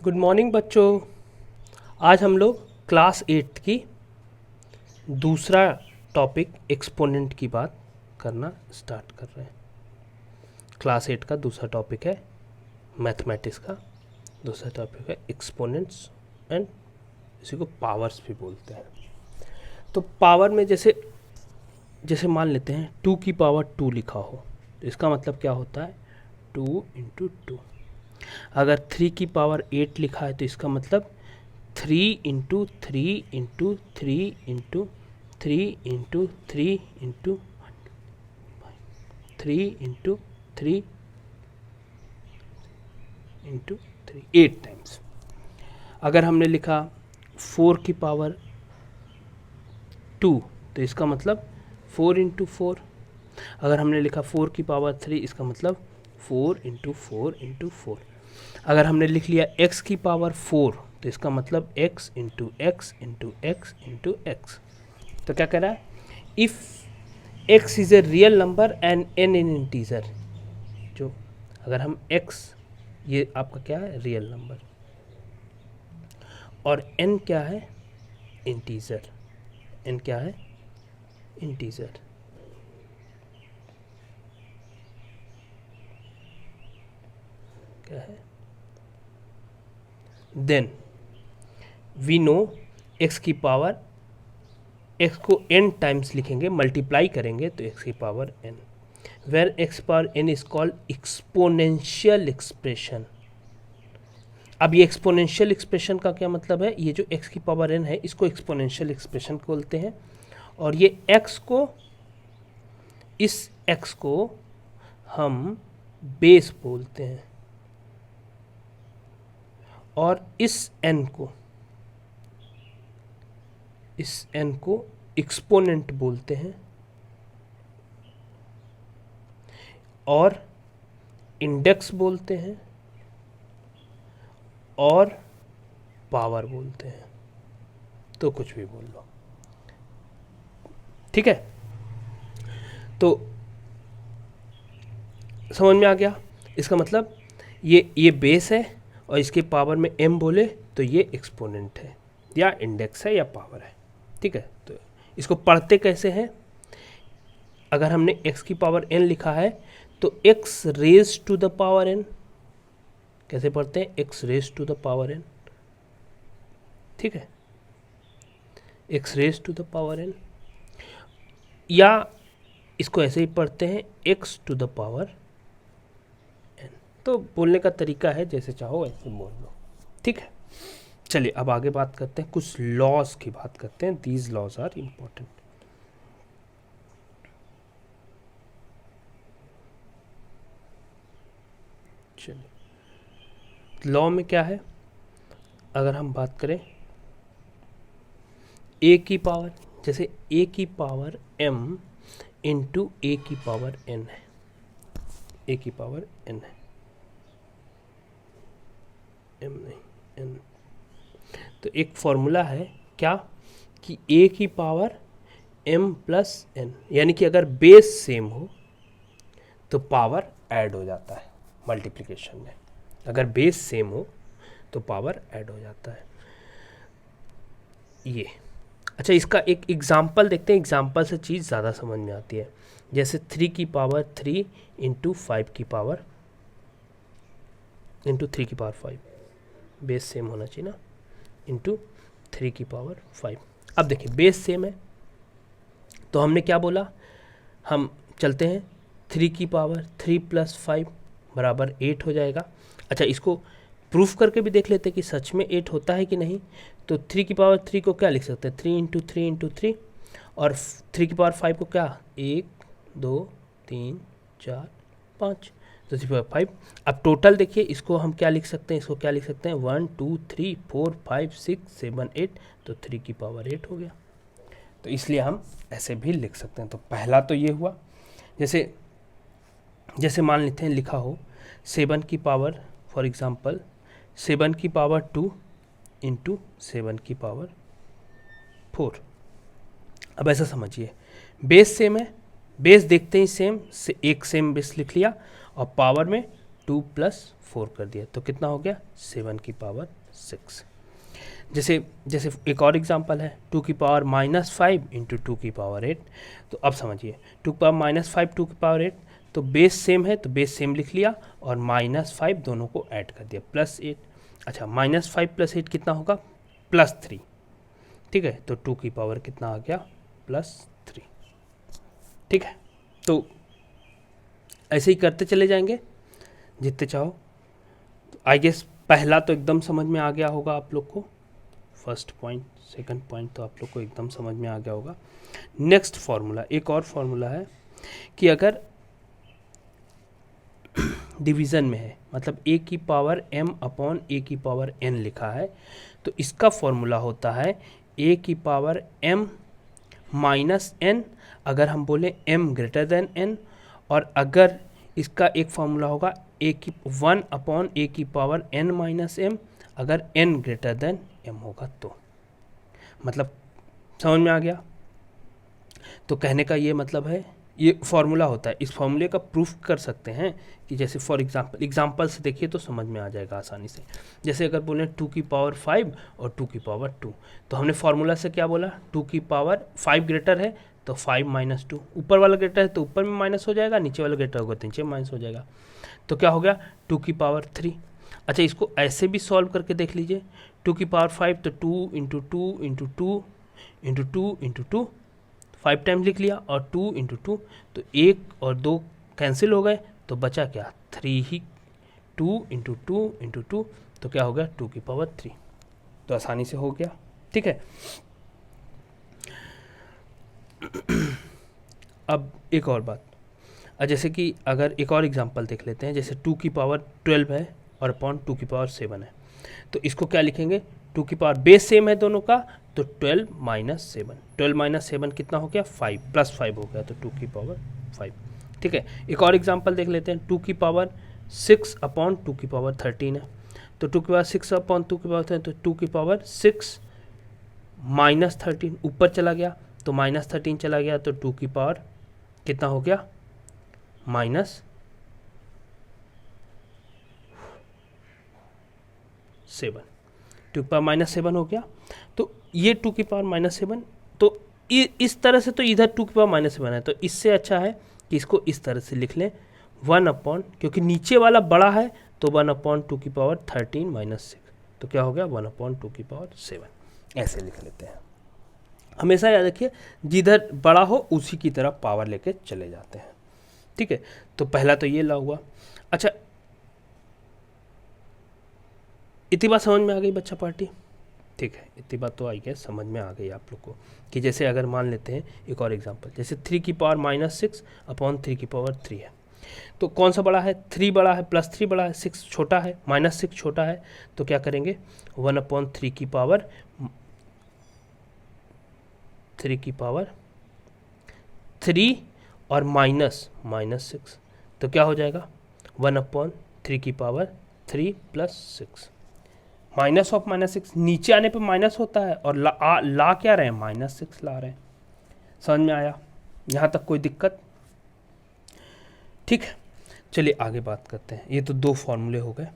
Good morning बच्चों। आज हम लोग क्लास 8 की दूसरा टॉपिक एक्सपोनेंट की बात करना स्टार्ट कर रहे हैं। क्लास 8 का दूसरा टॉपिक है मैथमेटिक्स का दूसरा टॉपिक है एक्सपोनेंट्स एंड इसी को पावर्स भी बोलते हैं। तो पावर में जैसे जैसे मान लेते हैं 2 की पावर 2 लिखा हो तो इसका मतलब क्या होता है 2 इंटू 2। अगर 3 की पावर 8 लिखा है तो इसका मतलब 3 into 3 into 3 into 3 into 3 into 3 into 3 into 3 8 times. अगर हमने लिखा 4 की पावर 2 तो इसका मतलब 4 इंटू 4। अगर हमने लिखा 4 की पावर 3 इसका मतलब 4 इंटू 4 इंटू 4। अगर हमने लिख लिया x की पावर 4 तो इसका मतलब x into x into x into x. तो क्या कह रहा है if x is a real number and n in integer. जो अगर हम x ये आपका क्या है रियल नंबर और n क्या है इंटीजर। n क्या है इंटीजर। क्या है देन वी नो x की पावर x को n टाइम्स लिखेंगे मल्टीप्लाई करेंगे तो x की power n where x power n is called exponential expression. अब ये एक्सपोनेंशियल एक्सप्रेशन का क्या मतलब है ये जो x की पावर n है इसको एक्सपोनेंशियल एक्सप्रेशन बोलते हैं और ये x को इस x को हम बेस बोलते हैं और इस n को एक्सपोनेंट बोलते हैं और इंडेक्स बोलते हैं और पावर बोलते हैं। तो कुछ भी बोल लो, ठीक है। तो समझ में आ गया। इसका मतलब ये बेस है और इसके पावर में m बोले तो ये एक्सपोनेंट है या इंडेक्स है या पावर है, ठीक है। तो इसको पढ़ते कैसे हैं अगर हमने x की पावर n लिखा है तो x raise to the power n कैसे पढ़ते हैं x raise to the power n, ठीक है। x raise to the power n या इसको ऐसे ही पढ़ते हैं x to the power n। तो बोलने का तरीका है जैसे चाहो ऐसे बोल लो, ठीक है। चलिए अब आगे बात करते हैं कुछ लॉज की बात करते हैं। These laws are important. चलिए लॉ में क्या है अगर हम बात करें a की पावर जैसे a की पावर m इंटू a की पावर n है a की पावर n है m नहीं n। तो एक फॉर्मूला है क्या कि a की पावर m प्लस n यानी कि अगर बेस सेम हो तो पावर ऐड हो जाता है मल्टीप्लिकेशन में। अगर बेस सेम हो तो पावर ऐड हो जाता है ये। अच्छा इसका एक एग्जाम्पल देखते हैं। एग्जाम्पल से चीज़ ज़्यादा समझ में आती है। जैसे 3 की पावर 3 इंटू 5 की पावर इंटू 3 की पावर 5 बेस सेम होना चाहिए ना इंटू 3 की पावर 5। अब देखिए बेस सेम है तो हमने क्या बोला हम चलते हैं 3 की पावर 3 प्लस 5 बराबर 8 हो जाएगा। अच्छा इसको प्रूफ करके भी देख लेते हैं कि सच में 8 होता है कि नहीं। तो 3 की पावर 3 को क्या लिख सकते हैं 3 इंटू 3 इंटू 3 और 3 की पावर 5 को क्या 1 2 3 4 5 तो 3 पावर 5। अब टोटल देखिए इसको हम क्या लिख सकते हैं इसको क्या लिख सकते हैं 1 2 3 4 5 6 7 8 तो 3 की पावर 8 हो गया। तो इसलिए हम ऐसे भी लिख सकते हैं। तो पहला तो ये हुआ। जैसे मान लेते हैं लिखा हो 7 की पावर फॉर एग्जांपल 7 की पावर 2 इंटू 7 की पावर 4। अब ऐसा समझिए बेस सेम है बेस देखते ही सेम से एक सेम बेस लिख लिया और पावर में 2 + 4 कर दिया तो कितना हो गया 7 की पावर 6। जैसे जैसे एक और एग्जांपल है 2 की पावर -5 × 2 की पावर 8। तो अब समझिए 2 की पावर -5 2 की पावर 8, तो बेस सेम है तो बेस सेम लिख लिया और -5 दोनों को ऐड कर दिया +8। अच्छा -5 + 8 कितना होगा +3, ठीक है। तो 2 की पावर कितना आ गया +3, ठीक है। तो ऐसे ही करते चले जाएंगे जितने चाहो। आई गेस पहला तो एकदम समझ में आ गया होगा आप लोग को, फर्स्ट पॉइंट, सेकंड पॉइंट तो आप लोग को एकदम समझ में आ गया होगा। नेक्स्ट फार्मूला, एक और फार्मूला है कि अगर डिवीज़न में है, मतलब a की पावर m/a की पावर n लिखा है, तो इसका फॉर्मूला होता है a की पावर m - n, अगर हम बोले m > n, और अगर इसका एक फार्मूला होगा 1/a की पावर n - m, अगर n > m होगा तो। मतलब समझ में आ गया। तो कहने का ये मतलब है, ये फार्मूला होता है, इस फार्मूले का प्रूफ कर सकते हैं कि जैसे फॉर एग्जांपल से देखिए तो समझ में आ जाएगा आसानी से। जैसे अगर बोलें 2 की पावर 5 और 2 की पावर 2, तो हमने फार्मूला से क्या बोला 2 की पावर 5 ग्रेटर है तो 5 - 2, ऊपर वाला ग्रेटर है तो ऊपर में माइनस हो जाएगा, नीचे वाला ग्रेटर होगा तो नीचे माइनस हो जाएगा। तो क्या हो गया 2 की पावर 3। अच्छा इसको ऐसे भी सॉल्व करके देख लीजिए, 2 की पावर 5 तो 2 × 2 × 2 × 2 × 2, 5 टाइम्स लिख लिया, और 2 × 2 तो 1 और 2 कैंसिल हो गए तो बचा क्या 3 ही, 2 × 2 × 2 तो क्या हो गया 2 की पावर 3। तो आसानी से हो गया, ठीक है। अब एक और बात, जैसे कि अगर एक और एग्जांपल देख लेते हैं, जैसे 2 की पावर 12 है और अपॉन 2 की पावर 7 है, तो इसको क्या लिखेंगे 2 की पावर बेस सेम है दोनों का तो 12 - 7, 12 - 7 कितना हो गया 5 +5 हो गया तो 2 की पावर 5, ठीक है। एक और एग्जांपल देख लेते हैं, 2 की पावर 6 अपॉन 2 की पावर 13 है, तो 2 की पावर 6 अपॉन 2 की पावर 13, तो 2 की पावर 6 - 13 ऊपर चला गया तो -13 चला गया तो 2 की पावर कितना हो गया -7, 2 की पावर -7 हो गया। तो ये 2 की पावर -7, तो इस तरह से तो इधर 2 की पावर -7 है, तो इससे अच्छा है कि इसको इस तरह से लिख लें 1/, क्योंकि नीचे वाला बड़ा है तो 1/2 की पावर 13 - 6, तो क्या हो गया 1/2 की पावर 7, ऐसे लिख लेते हैं। हमेशा याद रखिए जिधर बड़ा हो उसी की तरफ पावर लेके चले जाते हैं, ठीक है। तो पहला तो ये ला हुआ। अच्छा इतनी बात समझ में आ गई बच्चा पार्टी, ठीक है। इतनी बात तो आई है समझ में आ गई आप लोग को कि जैसे अगर मान लेते हैं एक और एग्जांपल, जैसे 3 की पावर -6 अपॉन 3 की पावर 3 है, तो कौन सा बड़ा है 3 बड़ा है, +3 बड़ा है, 6 छोटा है, -6 छोटा है, तो क्या करेंगे 1/3 की पावर 3 और -6, तो क्या हो जाएगा 1/3 की पावर 3 + 6, -6 नीचे आने पे माइनस होता है और ला क्या रहे हैं -6 ला रहे हैं। समझ में आया यहाँ तक कोई दिक्कत, ठीक है। चलिए आगे बात करते हैं। ये तो 2 फॉर्मूले हो गए,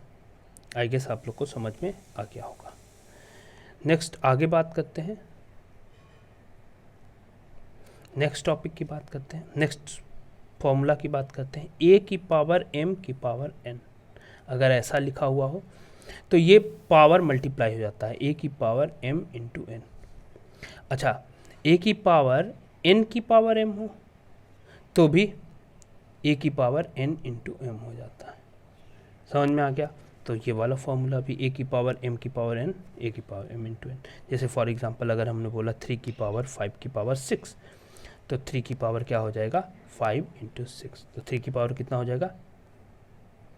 आई गेस आप लोग को समझ में आ गया होगा। नेक्स्ट आगे बात करते हैं, नेक्स्ट टॉपिक की बात करते हैं, नेक्स्ट फॉर्मूला की बात करते हैं। a की पावर m की पावर n, अगर ऐसा लिखा हुआ हो तो ये पावर मल्टीप्लाई हो जाता है a की पावर m × n। अच्छा a की पावर n की पावर m हो तो भी a की पावर n × m हो जाता है। समझ में आ गया। तो ये वाला फॉर्मूला भी a की पावर m की पावर n, a की पावर m × n। जैसे फॉर एग्जांपल अगर हमने बोला 3 की पावर 5 की पावर 6, तो 3 की पावर क्या हो जाएगा 5 × 6, तो 3 की पावर कितना हो जाएगा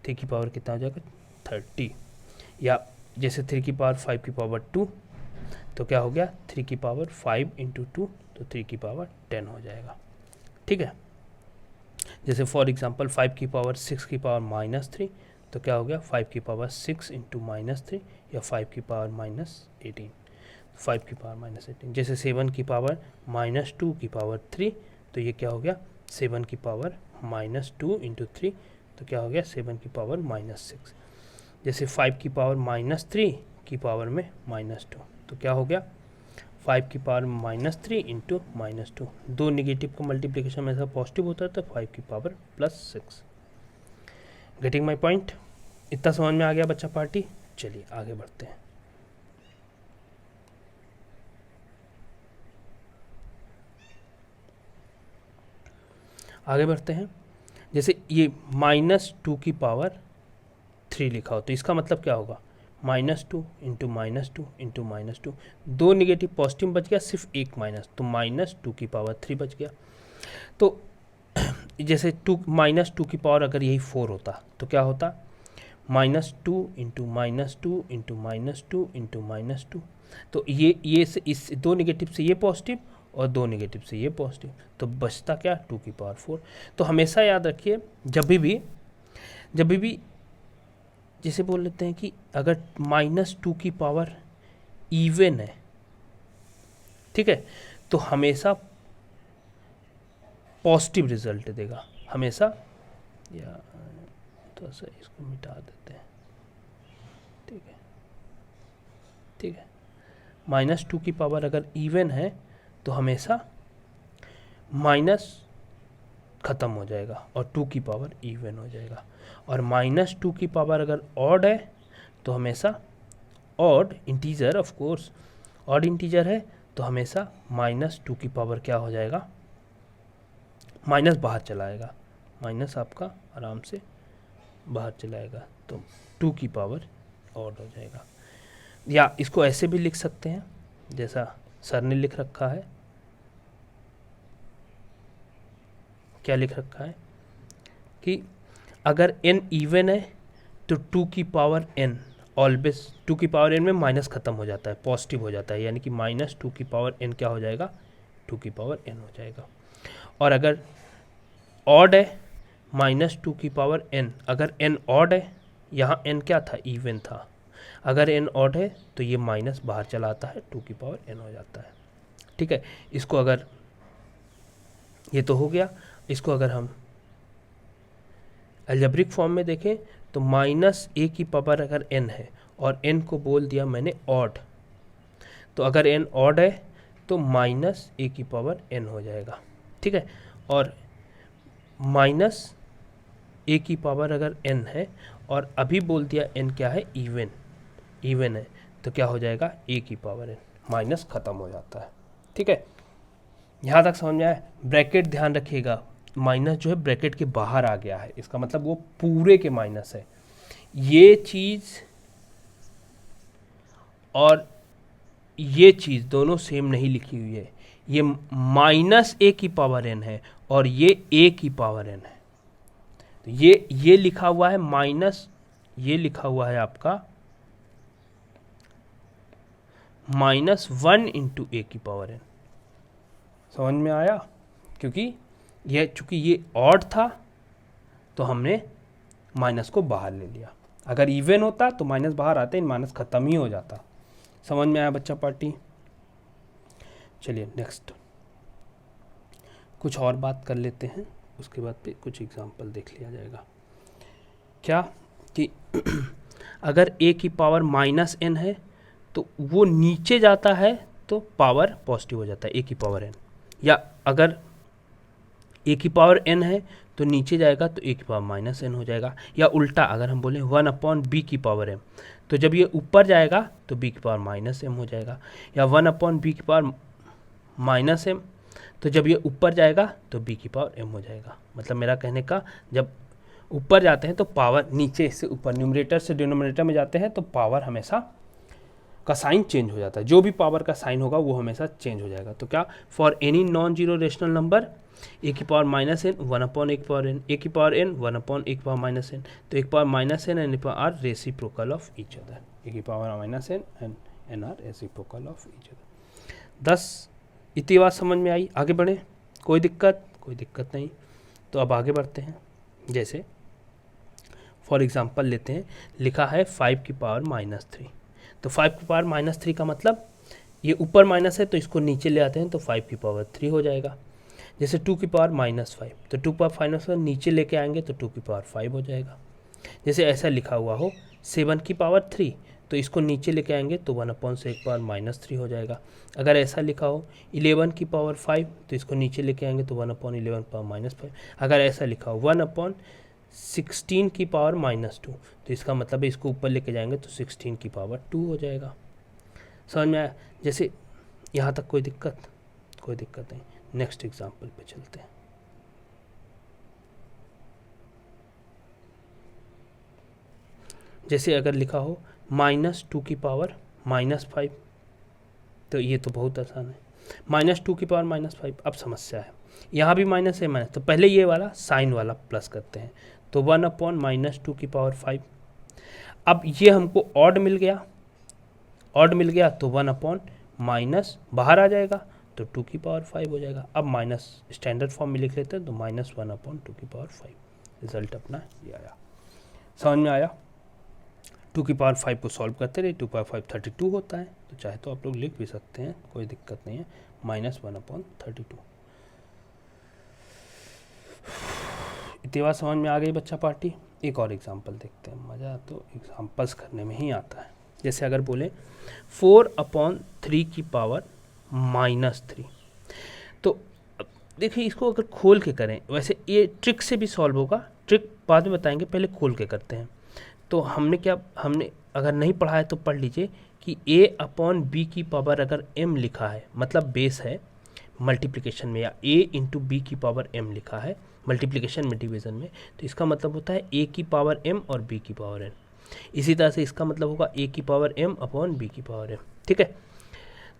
3 की पावर कितना हो जाएगा 30, या जैसे 3 की पावर 5 की पावर 2, तो क्या हो गया 3 की पावर 5 × 2, तो 3 की पावर 10 हो जाएगा, ठीक है। जैसे फॉर एग्जांपल 5 की पावर 6 की पावर -3, तो क्या हो गया 5 की पावर 6 × -3, या 5 की पावर -18, 5 की पावर -18। जैसे 7 की पावर -2 की पावर 3, तो ये क्या हो गया 7 की पावर -2 × 3, तो क्या हो गया 7 की पावर -6। जैसे 5 की पावर -3 की पावर में -2, तो क्या हो गया 5 की पावर -3 इंटू -2, दो निगेटिव का मल्टीप्लिकेशन में ऐसा पॉजिटिव होता है तो 5 की पावर +6। Getting my point? इतना समझ में आ गया बच्चा पार्टी? चलिए आगे बढ़ते हैं। आगे बढ़ते हैं। जैसे ये -2 की पावर 3 लिखा हो तो इसका मतलब क्या होगा -2 इंटू -2 इंटू -2, दो निगेटिव पॉजिटिव बच गया, सिर्फ एक माइनस, तो -2 की पावर 3 बच गया। तो जैसे -2 की पावर अगर यही 4 होता तो क्या होता -2 इंटू -2 इंटू -2 इंटू -2, तो ये से इस दो निगेटिव से ये पॉजिटिव और दो निगेटिव से ये पॉजिटिव, तो बचता क्या 2 की पावर 4। तो हमेशा याद रखिए जब भी जैसे बोल लेते हैं कि अगर -2 की पावर इवन है, ठीक है, तो हमेशा पॉजिटिव रिजल्ट देगा हमेशा। या थोड़ा सा इसको मिटा देते हैं, ठीक है, ठीक है। -2 की पावर अगर इवन है तो हमेशा माइनस ख़त्म हो जाएगा और 2 की पावर इवन हो जाएगा, और -2 की पावर अगर ऑड है तो हमेशा odd integer, of course odd integer है तो हमेशा -2 की पावर क्या हो जाएगा, माइनस बाहर चला आएगा, माइनस आपका आराम से बाहर चलाएगा, तो 2 की पावर ऑड हो जाएगा। या इसको ऐसे भी लिख सकते हैं जैसा सर ने लिख रखा है। क्या लिख रखा है कि अगर n इवन है तो 2 की पावर n ऑलवेज 2 की पावर n में माइनस ख़त्म हो जाता है, पॉजिटिव हो जाता है, यानी कि -2 की पावर n क्या हो जाएगा 2 की पावर n हो जाएगा। और अगर ऑड है -2 की पावर n, अगर n ऑड है, यहाँ n क्या था इवन था, अगर n ऑड है तो ये माइनस बाहर चला आता है, 2 की पावर n हो जाता है, ठीक है। इसको अगर ये तो हो गया, इसको अगर हम अलजेब्रिक फॉर्म में देखें तो -a की पावर अगर n है और n को बोल दिया मैंने ऑड, तो अगर n ऑड है तो -a की पावर n हो जाएगा, ठीक है। और -a की पावर अगर n है और अभी बोल दिया n क्या है इवन है, तो क्या हो जाएगा a की पावर n, माइनस ख़त्म हो जाता है, ठीक है। यहाँ तक समझ में आया? ब्रैकेट ध्यान रखिएगा, माइनस जो है ब्रैकेट के बाहर आ गया है, इसका मतलब वो पूरे के माइनस है। ये चीज़ और ये चीज़ दोनों सेम नहीं लिखी हुई है, ये -a की पावर n है और ये a की पावर n है, तो ये लिखा हुआ है माइनस, ये लिखा हुआ है आपका -1 इंटू a की पावर n। समझ में आया? क्योंकि चूँकि ये ऑड था तो हमने माइनस को बाहर ले लिया, अगर इवन होता तो माइनस बाहर आते ही माइनस ख़त्म ही हो जाता। समझ में आया बच्चा पार्टी? चलिए नेक्स्ट कुछ और बात कर लेते हैं, उसके बाद पे कुछ एग्जांपल देख लिया जाएगा। क्या कि अगर a की पावर -n है तो वो नीचे जाता है तो पावर पॉजिटिव हो जाता है a की पावर n, या अगर a की पावर n है तो नीचे जाएगा तो a की पावर -n हो जाएगा, या उल्टा अगर हम बोलें 1/b की पावर m, तो जब ये ऊपर जाएगा तो b की पावर -m हो जाएगा, या 1/b की पावर -m, तो जब ये ऊपर जाएगा तो b की पावर m हो जाएगा। मतलब मेरा कहने का, जब ऊपर जाते हैं तो पावर नीचे से ऊपर, न्यूमरेटर से डिनोमिनेटर में जाते हैं तो पावर हमेशा का साइन चेंज हो जाता है, जो भी पावर का साइन होगा वो हमेशा चेंज हो जाएगा। तो क्या, for any non zero rational number a की पावर -n 1/a की पावर n, a की पावर n 1/a की पावर -n, तो a की power -n and a are reciprocal of each other, a की power -n and n are reciprocal of each other. 10 इतनी बात समझ में आई? आगे बढ़ें? कोई दिक्कत नहीं। तो अब आगे बढ़ते हैं। जैसे फॉर एग्जांपल लेते हैं, लिखा है 5 की पावर -3, तो 5 की पावर -3 का मतलब ये ऊपर माइनस है तो इसको नीचे ले आते हैं तो 5 की पावर 3 हो जाएगा। जैसे 2 की पावर -5, तो 2 पावर -5 नीचे लेके आएंगे तो 2 की पावर 5 हो जाएगा। जैसे ऐसा लिखा हुआ हो 7 की पावर 3, तो इसको नीचे लेके आएंगे तो 1/sec पावर -3 हो जाएगा। अगर ऐसा लिखा हो 11 की पावर 5, तो इसको नीचे लेके आएंगे तो 1/11 पावर -5। अगर ऐसा लिखा हो 1/16 की पावर -2, तो इसका मतलब है इसको ऊपर लेके जाएंगे तो 16 की पावर 2 हो जाएगा। समझ में आया? जैसे यहाँ तक कोई दिक्कत नहीं। नेक्स्ट एग्जाम्पल पे चलते हैं। जैसे अगर लिखा हो -2 की पावर -5, तो ये तो बहुत आसान है। -2 की पावर -5। अब समस्या है, यहाँ भी माइनस है माइनस, तो पहले ये वाला साइन वाला प्लस करते हैं, तो 1/-2 की पावर 5। अब ये हमको ऑड मिल गया तो 1/- बाहर आ जाएगा तो 2 की पावर 5 हो जाएगा। अब माइनस स्टैंडर्ड फॉर्म में लिख लेते हैं, तो -1/2 की पावर 5। रिजल्ट अपना ये आया। समझ में आया? 2 की पावर 5 को सॉल्व करते रहे, 2 पावर 5 32 होता है, तो चाहे तो आप लोग लिख भी सकते हैं, कोई दिक्कत नहीं है, -1/32। इतनी बात समझ में आ गई बच्चा पार्टी? एक और एग्जांपल देखते हैं, मज़ा तो एग्जांपल्स करने में ही आता है। जैसे अगर बोले 4/3 की पावर -3, तो देखिए इसको अगर खोल के करें, वैसे ये ट्रिक से भी सॉल्व होगा, ट्रिक बाद में बताएंगे, पहले खोल के करते हैं। तो हमने अगर नहीं पढ़ा है तो पढ़ लीजिए कि a/b की पावर अगर m लिखा है, मतलब बेस है मल्टीप्लिकेशन में, या a इंटू बी की पावर m लिखा है मल्टीप्लिकेशन में, डिवीज़न में, तो इसका मतलब होता है a की पावर m और b की पावर n। इसी तरह से इसका मतलब होगा a की पावर m अपॉन b की पावर m। ठीक है,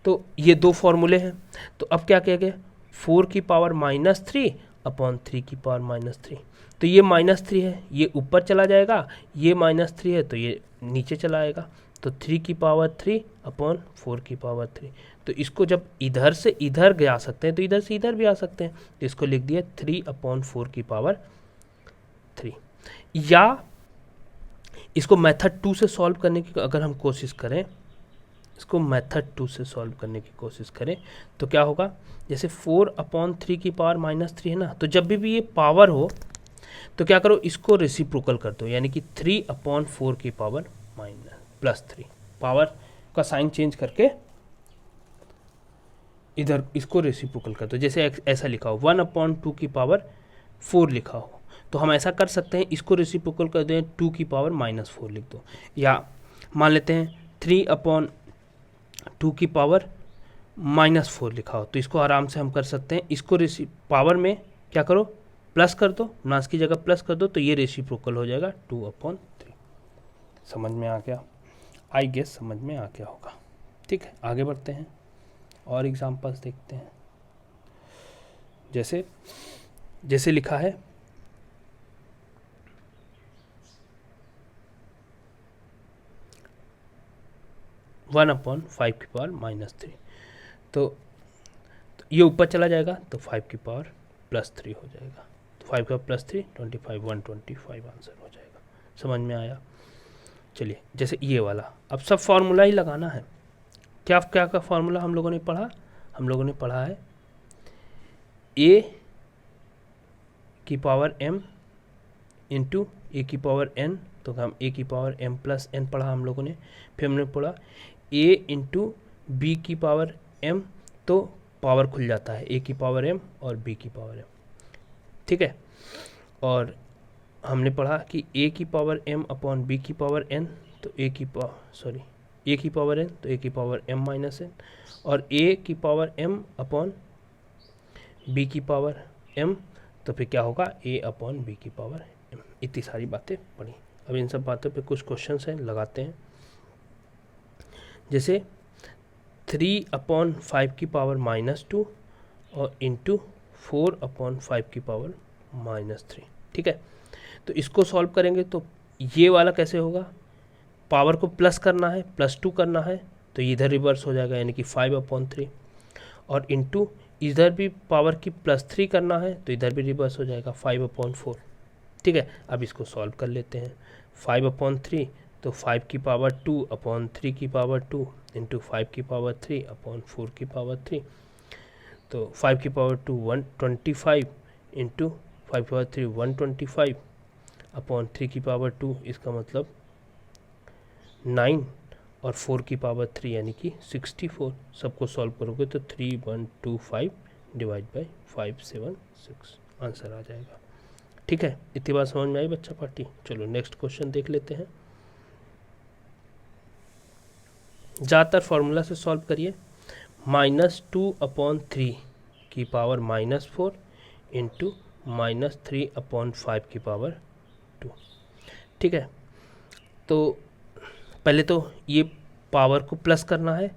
तो ये दो फॉर्मूले हैं। तो अब क्या कहेंगे, 4 की पावर -3 अपॉन 3 की पावर -3, तो ये -3 है, ये ऊपर चला जाएगा, ये -3 है तो ये नीचे चला आएगा, तो 3 की पावर 3 अपॉन 4 की पावर 3। तो इसको जब इधर से इधर जा सकते हैं तो इधर से इधर भी आ सकते हैं, तो इसको लिख दिया 3/4 की पावर 3। या इसको मेथड 2 से सॉल्व करने की अगर हम कोशिश करें, इसको मेथड 2 से सॉल्व करने की कोशिश करें तो क्या होगा, जैसे 4/3 की पावर -3 है ना, तो जब भी ये पावर हो तो क्या करो, इसको रेसिप्रोकल कर दो, यानी कि 3/4 की पावर +3, पावर का साइन चेंज करके इधर इसको रेसिप्रोकल कर दो। जैसे ऐसा लिखा हो 1/2 की पावर 4 लिखा हो, तो हम ऐसा कर सकते हैं, इसको रेसिप्रोकल कर दें, 2 की पावर -4 लिख दो। या मान लेते हैं 3/2 की पावर -4 लिखा हो, तो इसको आराम से हम कर सकते हैं, इसको पावर में क्या करो, प्लस कर दो, मास की जगह प्लस कर दो, तो ये रेसिप्रोकल हो जाएगा 2/3। समझ में आ गया? आई गेस समझ में आ गया होगा। ठीक है, आगे बढ़ते हैं और एग्जांपल्स देखते हैं। जैसे लिखा है 1/5 की पावर -3, तो ये ऊपर चला जाएगा तो 5 की पावर +3 हो जाएगा, तो 5 का +3 25, 125 आंसर हो जाएगा। समझ में आया? चलिए, जैसे ये वाला, अब सब फार्मूला ही लगाना है। क्या का फार्मूला हम लोगों ने पढ़ा? हम लोगों ने पढ़ा है a की पावर m इंटू a की पावर n, तो हम a की पावर m प्लस n पढ़ा हम लोगों ने। फिर हमने पढ़ा a इंटू बी की पावर m, तो पावर खुल जाता है, a की पावर m और b की पावर m। ठीक है, और हमने पढ़ा कि a की पावर m अपॉन b की पावर n, तो a की पावर n तो a की पावर m माइनस n, और a की पावर m अपॉन b की पावर m, तो फिर क्या होगा, a अपॉन b की पावर m। इतनी सारी बातें पढ़ी। अब इन सब बातों पे कुछ क्वेश्चंस हैं, लगाते हैं। जैसे 3/5 की पावर -2 और इंटू 4/5 की पावर -3। ठीक है, तो इसको सॉल्व करेंगे तो ये वाला कैसे होगा, पावर को प्लस करना है, +2 करना है, तो इधर रिवर्स हो जाएगा, यानी कि 5/3, और इंटू इधर भी पावर की +3 करना है, तो इधर भी रिवर्स हो जाएगा 5/4। ठीक है, अब इसको सॉल्व कर लेते हैं। 5/3 तो 5 की पावर 2/3 की पावर 2 इंटू 5 की पावर 3/4 की पावर 3, तो 5 की पावर 2 125 इंटू 5 की पावर 3 125 अपॉन 3 की पावर 2, इसका मतलब 9 और 4 की पावर 3 यानी कि 64। सबको सॉल्व करोगे तो 3125 डिवाइड बाई 576 आंसर आ जाएगा। ठीक है, इतनी बात समझ में आई बच्चा पार्टी। चलो नेक्स्ट क्वेश्चन देख लेते हैं। ज़्यादातर फॉर्मूला से सॉल्व करिए। -2/3 की पावर -4 इंटू -3/5 की पावर 2। ठीक है, तो पहले तो ये पावर को प्लस करना है,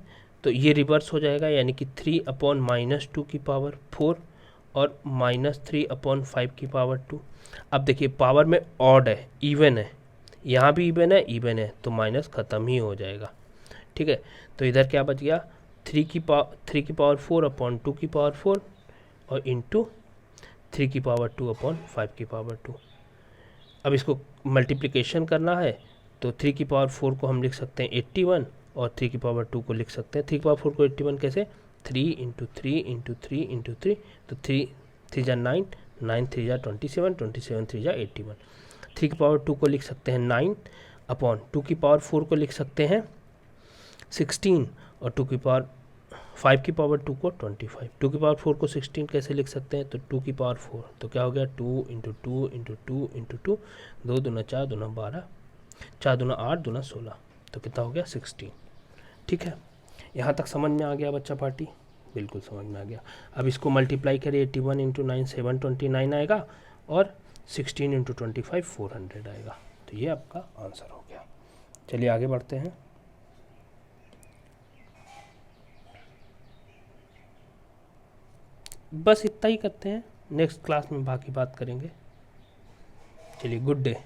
तो ये रिवर्स हो जाएगा, यानी कि 3/-2 की पावर 4 और -3/5 की पावर 2। अब देखिए पावर में ऑड है, इवन है, यहाँ भी इवन है तो माइनस ख़त्म ही हो जाएगा। ठीक है, तो इधर क्या बच गया, 3 की पावर 4/2 की पावर 4 और इंटू 3 की पावर 2/5 की पावर 2। अब इसको मल्टीप्लिकेशन करना है, तो 3 की पावर 4 को हम लिख सकते हैं 81 और 3 की पावर 2 को लिख सकते हैं 3 की पावर 4 को 81 कैसे, 3 इंटू 3 इंटू 3 इंटू 3, तो 3 3 जा 9, 9 3 जा 27, 27 3 जा 81। 3 की पावर 2 को लिख सकते हैं 9 अपॉन 2 की पावर 4 को लिख सकते हैं 16 और 2 की पावर 5 की पावर 2 को 25। 2 की पावर 4 को 16 कैसे लिख सकते हैं, तो 2 की पावर 4 तो क्या हो गया 2 इंटू 2 इंटू 2 इंटू 2, 2 दूना 4 दूना 12, 4 दूना 8 दूना 16, तो कितना हो गया 16। ठीक है, यहाँ तक समझ में आ गया बच्चा पार्टी, बिल्कुल समझ में आ गया। अब इसको मल्टीप्लाई करिए, 81 इंटू 9 729 आएगा और 16 इंटू 25 400 आएगा। तो ये आपका आंसर हो गया। चलिए आगे बढ़ते हैं। बस इतना ही करते हैं, नेक्स्ट क्लास में बाकी बात करेंगे। चलिए गुड डे।